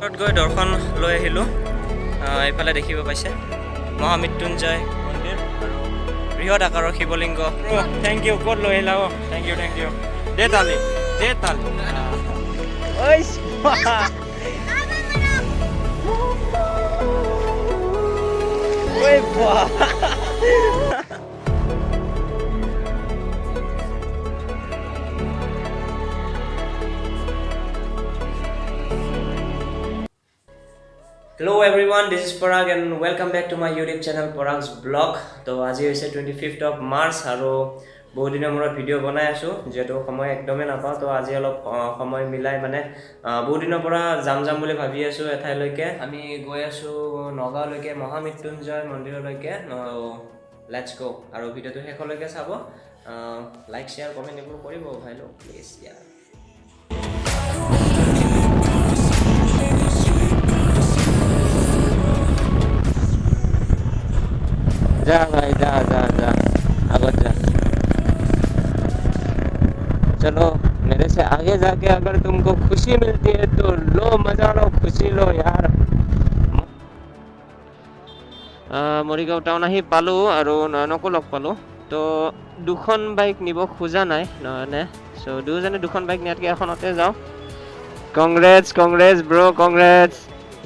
গৈ দৰ্শন লৈ আহিলোঁ। এইফালে দেখিব পাইছে মহামৃত্যুঞ্জয় মন্দিৰ আৰু বৃহৎ আকাৰৰ শিৱলিংগ। থেংক ইউ, ক'ত লৈ আহিলা? থেংক ইউ দে তালি Hello everyone, this is Parag and welcome back to my YouTube channel Parag's Vlog. তো আজি হৈছে 25th of March আৰু বহুত দিনৰ মূৰত ভিডিঅ' বনাই আছোঁ যেহেতু সময় একদমেই নাপাওঁ। তো আজি অলপ সময় মিলাই মানে বহুত দিনৰ পৰা যাম বুলি ভাবি আছোঁ এঠাইলৈকে। আমি গৈ আছোঁ নগাঁওলৈকে মহামৃত্যুঞ্জয় মন্দিৰলৈকে। লেটছ গো আৰু ভিডিঅ'টো শেষলৈকে চাব। লাইক শ্বেয়াৰ কমেণ্ট এইবোৰ কৰিব ভাই লোক প্লিজ ইয়াৰ। जा भाई जा आगे जा। चलो मेरे से आगे जाके अगर तुमको खुशी मिलती है तो लो, मजा लो, खुशी लो यार। মৰিগাঁও টাউন আহি পালোঁ আৰু নয়নকো লগ পালোঁ। তো দুখন বাইক নিব খোজা নাই নয়নে, চ' দুয়োজনে দুখন বাইক নিয়াতকৈ এখনতে যাওঁ। কংগ্ৰেছ ব্ৰ, কংগ্ৰেছ।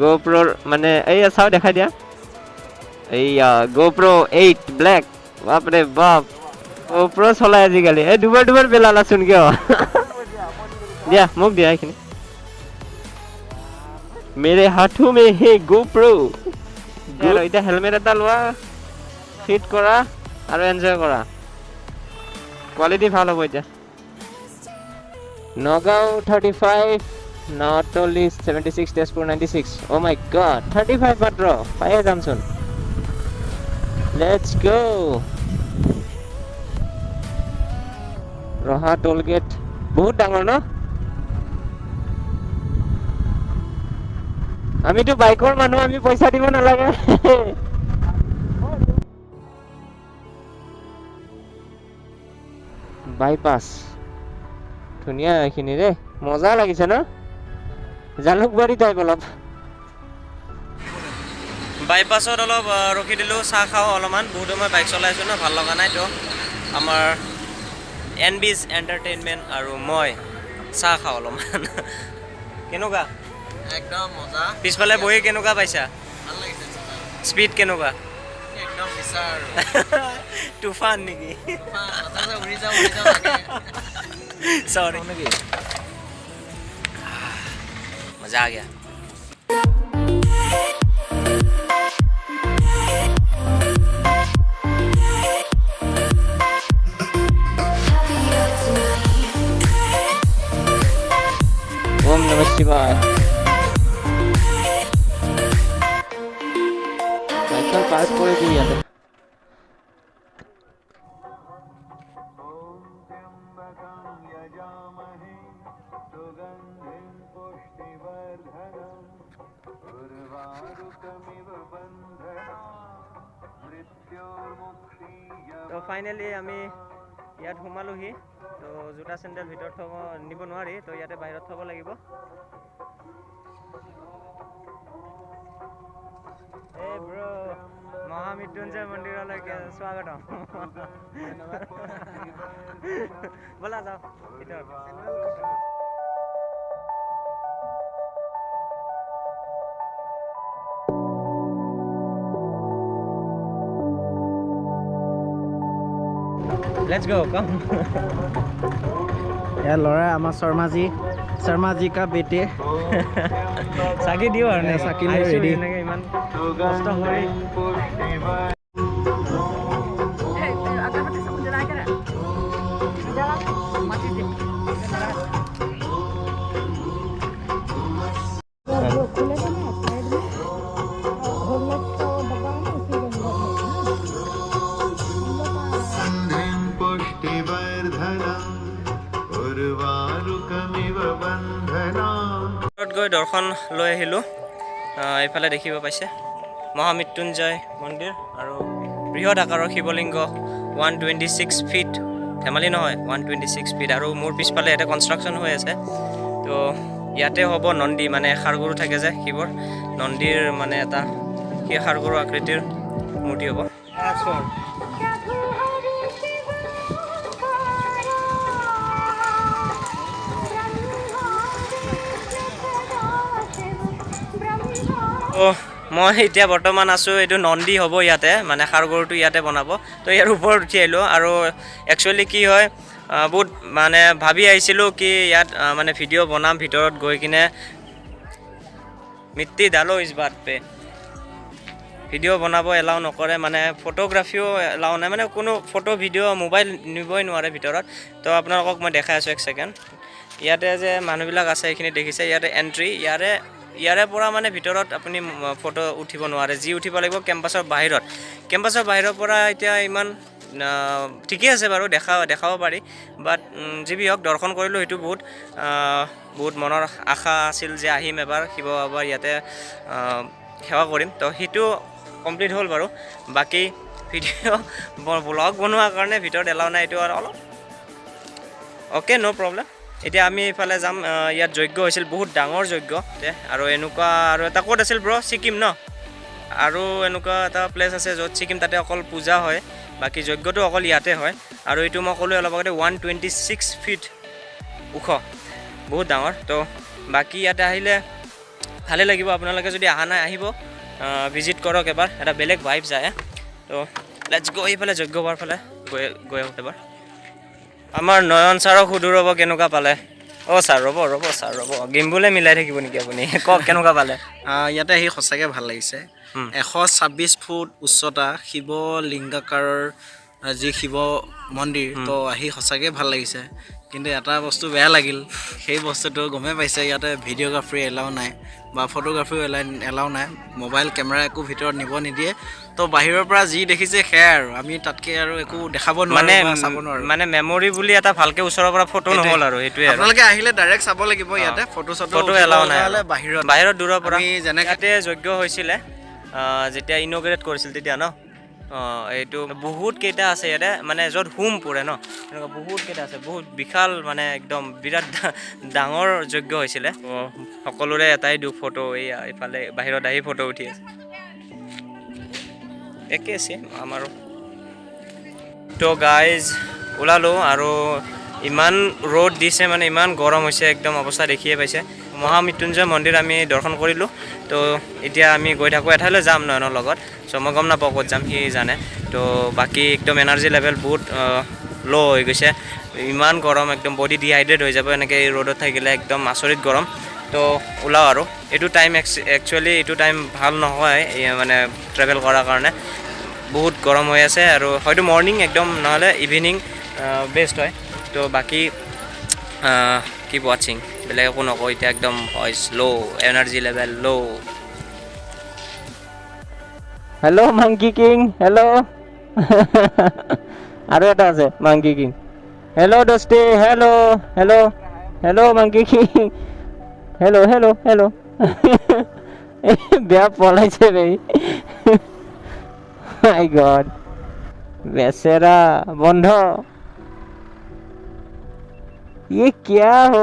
GoPro মানে এইয়া চাওঁ দেখাই দিয়া। এইয়া GoPro 8 ব্লেক। বাপৰে বাপ, GoPro চলাই আজিকালি। এই দুবাৰ পেলালাচোন কিয়? দিয়া মোক দিয়া এইখিনি। মেৰে হাথো মে হে GoPro। এতিয়া হেলমেট এটা লোৱা, ফিট কৰা আৰু এনজয় কৰা। কোৱালিটি ভাল হ'ব এতিয়া। Nagaon 35, not only 76, Tezpur 96। Oh my god, 35 মাত্ৰ পায়ে যামচোন। Let's go. Raha toll gate বহুত ডাঙৰ ন? আমিতো বাইকৰ মানুহ, আমি পইচা দিব নালাগে। বাইপাছ ধুনীয়া এইখিনি ৰে, মজা লাগিছে ন? জালুকবাৰী টাইপ অলপ। বাইপাছত অলপ ৰখি দিলোঁ, চাহ খাওঁ অলপমান। বহুত সময় বাইক চলাইছোঁ ন, ভাল লগা নাই। তো আমাৰ NB's এণ্টাৰটেইনমেণ্ট আৰু মই চাহ খাওঁ অলপমান। কেনেকুৱা? একদম মজা। পিছফালে বহি কেনেকুৱা পাইছা? ভাল লাগিছে। স্পীড কেনেকুৱা? একদম বিচাৰ আৰু তুফান নেকি? উৰি যাওঁ চৰি নেকি? মজা আ গয়া। ओम नमः शिवाय। साइकिल पास করে দিই यार। তো ফাইনেলি আমি ইয়াত সোমালোহি। তো জোতা চেণ্ডেল ভিতৰত থ'ব নিব নোৱাৰি, তো ইয়াতে বাহিৰত থ'ব লাগিব। এই ব্ৰ, মহামৃত্যুঞ্জয় মন্দিৰলৈকে স্বাগতম। ব'লা যাওঁ ভিতৰত। Let's go, come. यार लड़ा आमा शर्मा जी का बेटे। साकी दियो और ने साकी ले रेडी ने के इमान कष्ट होई। अगर मत समुद्र आ गया मत दे। खुले तो ना साइड में होलक का डब्बा है उसी के अंदर গৈ দৰ্শন লৈ আহিলোঁ। এইফালে দেখিব পাইছে মহামৃত্যুঞ্জয় মন্দিৰ আৰু বৃহৎ আকাৰৰ শিৱলিংগ। 126 ফিট, ধেমালি নহয়, 126 ফিট। আৰু মোৰ পিছফালে এটা কনষ্ট্ৰাকশ্যন হৈ আছে। তো ইয়াতে হ'ব নন্দী মানে খাৰগুৰু থাকে যে শিৱৰ নন্দীৰ মানে এটা সেই খাৰগুৰু আকৃতিৰ মূৰ্তি হ'ব মই এতিয়া বৰ্তমান আছোঁ এইটো নন্দী হ'ব ইয়াতে মানে খাৰগৰুটো ইয়াতে বনাব তো ইয়াৰ ওপৰত উঠি আহিলোঁ আৰু একচুৱেলি কি হয় বহুত মানে ভাবি আহিছিলোঁ কি ইয়াত মানে ভিডিঅ' বনাম ভিতৰত গৈ কিনে মিট্টি ডালো ইছ বাত পে ভিডিঅ' বনাব এলাও নকৰে মানে ফটোগ্ৰাফিও এলাও নাই মানে কোনো ফটো ভিডিঅ' মোবাইল নিবই নোৱাৰে ভিতৰত তো আপোনালোকক মই দেখাই আছোঁ এক ছেকেণ্ড ইয়াতে যে মানুহবিলাক আছে এইখিনি দেখিছে ইয়াতে এণ্ট্ৰি ইয়াৰে পৰা মানে ভিতৰত আপুনি ফটো উঠিব নোৱাৰে যি উঠিব লাগিব কেম্পাছৰ বাহিৰৰ পৰা এতিয়া ইমান ঠিকেই আছে বাৰু দেখাব পাৰি বাট যি বি হওক দৰ্শন কৰিলোঁ সেইটো বহুত মনৰ আশা আছিল যে আহিম এবাৰ শিৱ বাবাৰ ইয়াতে সেৱা কৰিম তো সেইটো কমপ্লিট হ'ল বাৰু বাকী ভিডিঅ' ব্লগ বনোৱাৰ কাৰণে ভিতৰত এলাও নাই এইটো আৰু অলপ অ'কে ন' প্ৰব্লেম এতিয়া আমি এইফালে যাম ইয়াত যজ্ঞ হৈছিল বহুত ডাঙৰ যজ্ঞ আৰু এনেকুৱা আৰু এটা ক'ত আছিল ব্ৰ ছিকিম ন আৰু এনেকুৱা এটা প্লেচ আছে য'ত ছিকিম তাতে অকল পূজা হয় বাকী যজ্ঞটো অকল ইয়াতে হয় আৰু এইটো মই ক'লোঁ অলপ আগতে 126 ফিট ওখ বহুত ডাঙৰ তো বাকী ইয়াতে আহিলে ভালে লাগিব আপোনালোকে যদি অহা নাই আহিব ভিজিট কৰক এবাৰ এটা বেলেগ ভাইব যায় তো লেটছ গো এইফালে যজ্ঞ হোৱাৰ ফালে গৈ আহোঁ এবাৰ আমাৰ নয়ন ছাৰক সুধো ৰ'ব কেনেকুৱা পালে ছাৰ ৰ'ব গিম্বুলে মিলাই থাকিব নেকি আপুনি কওক কেনেকুৱা পালে ইয়াতে আহি সঁচাকৈ ভাল লাগিছে 126 ফুট উচ্চতা শিৱ লিংগাকাৰৰ যি শিৱ মন্দিৰ তো আহি সঁচাকৈ ভাল লাগিছে কিন্তু এটা বস্তু বেয়া লাগিল সেই বস্তুটো গমেই পাইছে ইয়াতে ভিডিঅ'গ্ৰাফী এলাও নাই বা ফটোগ্ৰাফীও এলাও নাই মোবাইল কেমেৰা একো ভিতৰত নিব নিদিয়ে তো বাহিৰৰ পৰা যি দেখিছে সেয়াই আৰু আমি তাতকৈ আৰু একো দেখাব নোৱাৰোঁ চাব নোৱাৰোঁ মানে মেমৰি বুলি এটা ভালকৈ ওচৰৰ পৰা ফটো নহ'ল আৰু সেইটোৱে আপোনালোকে আহিলে ডাইৰেক্ট চাব লাগিব ইয়াতে ফটো এলাও নাই বাহিৰত দূৰৰ পৰা যেনেকৈ যজ্ঞ হৈছিলে যেতিয়া ইনগ্ৰেট কৰিছিল তেতিয়া ন এইটো বহুত কেইটা আছে ইয়াতে মানে য'ত হোম পৰে ন এনেকুৱা বহুত কেইটা আছে বহুত বিশাল মানে একদম বিৰাট ডাঙৰ যজ্ঞ হৈছিলে সকলোৰে এটাই দুখ ফটো এইফালে বাহিৰত আহি ফটো উঠি আছে একে আছে আমাৰো তো গাইজ ওলালোঁ আৰু ইমান ৰ'দ দিছে মানে ইমান গৰম হৈছে একদম অৱস্থা দেখিয়ে পাইছে মহামৃত্যুঞ্জয় মন্দিৰ আমি দৰ্শন কৰিলোঁ তো এতিয়া আমি গৈ থাকোঁ এঠাইলৈ যাম নয়নৰ লগত চ' মই গম নাপাওঁ ক'ত যাম সি জানে তো বাকী একদম এনাৰ্জি লেভেল বহুত ল' হৈ গৈছে ইমান গৰম একদম বডি ডিহাইড্ৰেট হৈ যাব এনেকৈ এই ৰ'দত থাকিলে একদম আচৰিত গৰম তো ওলাওঁ আৰু এইটো টাইম একচুৱেলি এইটো টাইম ভাল নহয় মানে ট্ৰেভেল কৰাৰ কাৰণে বহুত গৰম হৈ আছে আৰু হয়তো মৰ্ণিং একদম নহ'লে ইভিনিং বেষ্ট হয় তো বাকী কিপ ৱাচিং বেলেগ একো নকওঁ এতিয়া একদম voice low' energy level low' hello' monkey king hello' আৰু এটা আছে মাংকি কিং হেল্ল' দোস্তি হেল্ল' মাংকি কিং হেল্ল' বেয়া পলাইছে বেই মাই গড बेचारा बंध ये क्या हो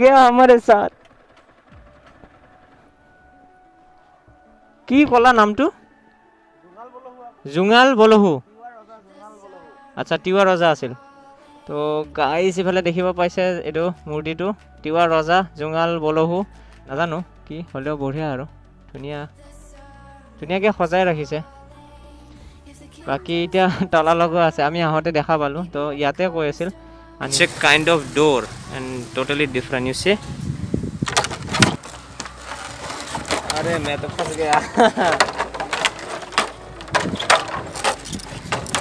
गया हमारे साथ কি কলা নামটো জুঙাল বলহু আচ্ছা তিৱা ৰজা আছিল তো গাইজ ইফালে দেখিব পাইছে এইটো মূৰ্তিটো তিৱা ৰজা জুঙাল বলহু নাজানো কি হ'লেও বঢ়িয়া আৰু ধুনীয়াকৈ সজাই ৰাখিছে বাকি এতিয়া তলা লগোৱা আছে আমি আহোঁতে দেখা পালোঁ তো ইয়াতে কৈ আছিল a kind of door and totally different you see अरे मैं तो फंस गया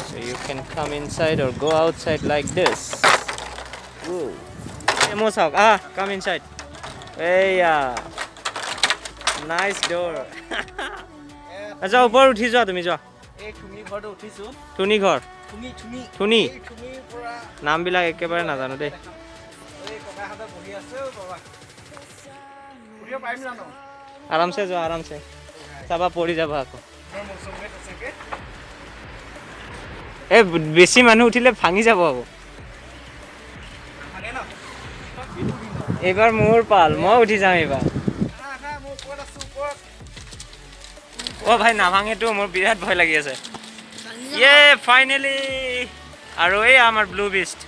so you can come inside or go outside like this woo Mosok come inside hey nice door আচ্ছা ওপৰ উঠি যোৱা তুমি যোৱা থুনি ঘৰ থুনি নামবিলাক একেবাৰে নাজানো দেই আৰামছে যোৱা আৰামছে চাবা পৰি যাবা আকৌ এই বেছি মানুহ উঠিলে ভাঙি যাব আকৌ এইবাৰ মোৰ পাল মই উঠি যাম এইবাৰ অ ভাই নাভাঙেতো মোৰ বিৰাট ভয় লাগি আছে ইয়ে ফাইনেলি আৰু এই আমাৰ ব্লু বিষ্ট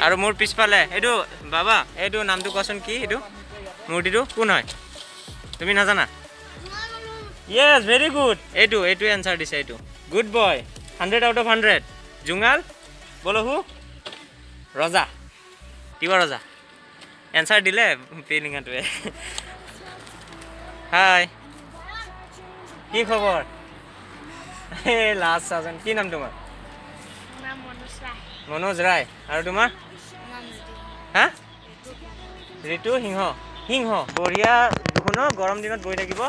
আৰু মোৰ পিছফালে এইটো বাবা এইটো নামটো কোৱাচোন কি এইটো মূৰ্তিটো কোন হয় তুমি নাজানা য়েছ ভেৰি গুড এইটো এনচাৰ দিছে এইটো গুড বয় 100 আউট অফ 100 জুঙাল বলহু ৰজা কিবা ৰজা এনচাৰ দিলে পেলিঙাটোৱে হাই কি খবৰ এই লাষ্ট চাজন কি নাম তোমাৰ মনোজ ৰায় আৰু তোমাৰ হা ঋতু সিংহ বঢ়িয়া শুনো গৰম দিনত বহি থাকিব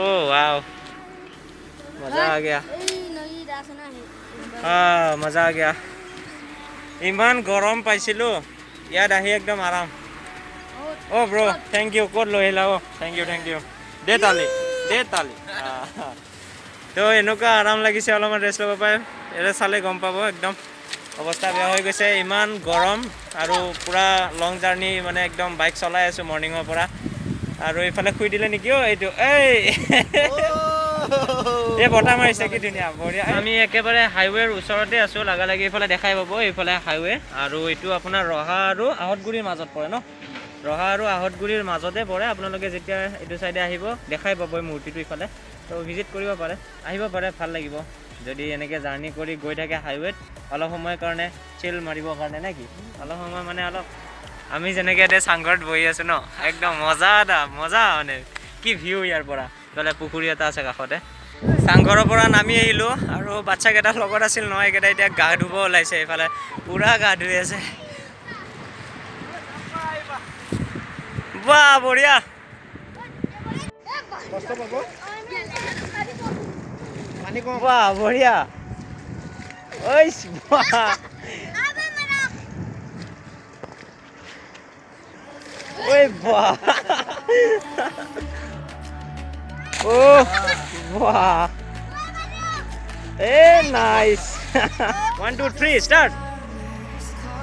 ओ वाओ मजा आ गया हाँ मजा आ गया इमान गरम पाइছিলো ইয়াত আহি একদম আৰাম ओ ब्रो थैंक यू कोड লৈ আহিলা ओ थैंक यू দে তালি তো এনেকুৱা আৰাম লাগিছে অলপমান ৰেষ্ট ল'ব পাৰে এৰে চালে গম পাব একদম অৱস্থা বেয়া হৈ গৈছে ইমান গৰম আৰু পুৰা লং জাৰ্নি মানে একদম বাইক চলাই আছো মৰ্নিঙৰ পৰা আৰু এইফালে শুই দিলে নেকি এইটো এই বতাহ মাৰিছে কি ধুনীয়া বঢ়িয়া আমি একেবাৰে হাইৱেৰ ওচৰতে আছোঁ লাগালাগি এইফালে দেখাই পাব এইফালে হাইৱে আৰু এইটো আপোনাৰ ৰহা আৰু আহতগুৰিৰ মাজত পৰে ন ৰহা আৰু আহতগুৰিৰ মাজতে পৰে আপোনালোকে যেতিয়া এইটো চাইডে আহিব দেখাই পাব এই মূৰ্তিটো ইফালে তো ভিজিট কৰিব পাৰে আহিব পাৰে ভাল লাগিব যদি এনেকৈ জাৰ্ণি কৰি গৈ থাকে হাইৱেত অলপ সময়ৰ কাৰণে চিল মাৰিবৰ কাৰণে নে কি অলপ সময় মানে অলপ আমি যেনেকৈ এতিয়া চাংঘৰত বহি আছোঁ ন একদম মজা মানে কি ভিউ ইয়াৰ পৰা ইফালে পুখুৰী এটা আছে কাষতে চাংঘৰৰ পৰা নামি আহিলোঁ আৰু বাচ্চাকেইটাৰ লগত আছিল নহয় এইকেইটা এতিয়া গা ধুব ওলাইছে এইফালে পুৰা গা ধুই আছে বাহ বঢ়িয়া বাহ বঢ়িয়া ঐ Oi, boah. Oh, boah. Hey, nice. 1, 2, 3, start.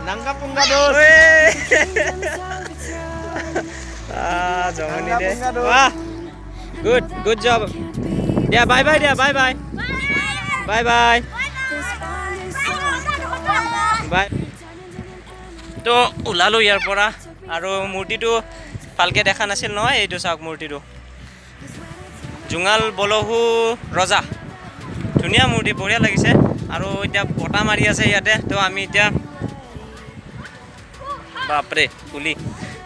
Nangka punga dos. Jangan ini deh. Wah, good job. Ya, bye bye dia, bye bye. Bye bye. Bye. তো ওলালোঁ ইয়াৰ পৰা আৰু মূৰ্তিটো ভালকৈ দেখা নাছিল নহয় এইটো চাওক মূৰ্তিটো জুঙাল বলহু ৰজা ধুনীয়া মূৰ্তি বঢ়িয়া লাগিছে আৰু এতিয়া বতাহ মাৰি আছে ইয়াতে তো আমি এতিয়া বাপৰে পুলি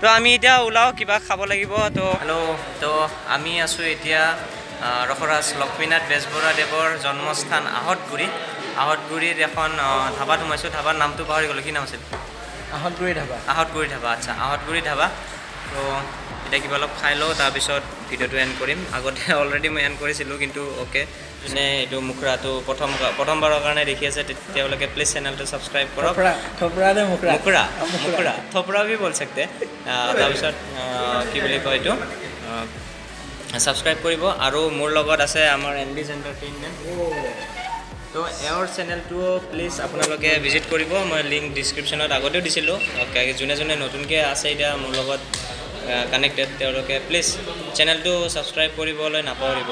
তো আমি এতিয়া ওলাওঁ কিবা খাব লাগিব তো হেল্ল' তো আমি আছোঁ এতিয়া ৰসৰাজ লক্ষ্মীনাথ বেজবৰুৱাদেৱৰ জন্মস্থান আহতগুৰিত এখন ধাবাত সোমাইছোঁ ধাবাৰ নামটো পাহৰি গ'লোঁ কি নাম আছিল আহতগুৰি ধাবা আচ্ছা আহতগুৰি ধাবা তো এতিয়া কিবা অলপ খাই লওঁ তাৰপিছত ভিডিঅ'টো এণ্ড কৰিম আগতে অলৰেডি মই এণ্ড কৰিছিলোঁ কিন্তু অ'কে যোনে এইটো মুখৰাটো প্ৰথমবাৰৰ কাৰণে দেখি আছে তেওঁলোকে প্লিজ চেনেলটো ছাবস্ক্ৰাইব কৰক থপৰা ভি বল सकते তাৰপিছত কি বুলি কয় এইটো ছাবস্ক্ৰাইব কৰিব আৰু মোৰ লগত আছে আমাৰ এনবিজ এণ্টাৰটেইনমেণ্ট তো এওঁৰ চেনেলটো প্লিজ আপোনালোকে ভিজিট কৰিব মই লিংক ডিছক্ৰিপশ্যনত আগতেও দিছিলোঁ যোনে নতুনকৈ আছে এতিয়া মোৰ লগত কানেক্টেড তেওঁলোকে প্লিজ চেনেলটো ছাবস্ক্ৰাইব কৰিবলৈ নাপাহৰিব